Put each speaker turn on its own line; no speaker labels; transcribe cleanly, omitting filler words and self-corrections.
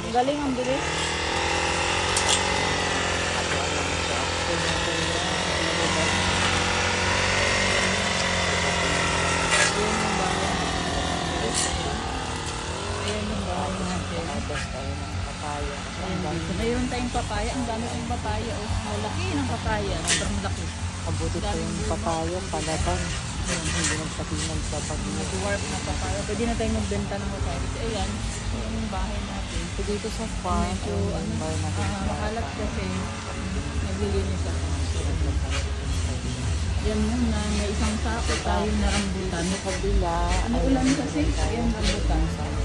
Galing ang bilis. Mayroon tayong papaya. Ang dami tayong papaya. Malaki ng papaya. Sobrang laki.
Kabuti pa yung papaya, palaban. Hindi nagpatinag sa pag-iwa.
Dwarf na papaya. Pwede na tayong magbenta ng papaya. Kasi ayan, yung bahay natin.
So dito sa farm,
Mahalat kasi naglilinis ako. Yan muna, may isang sako tayo na rambutan.
Sa kabila,
Ano ulan kasi? Ayan, rambutan.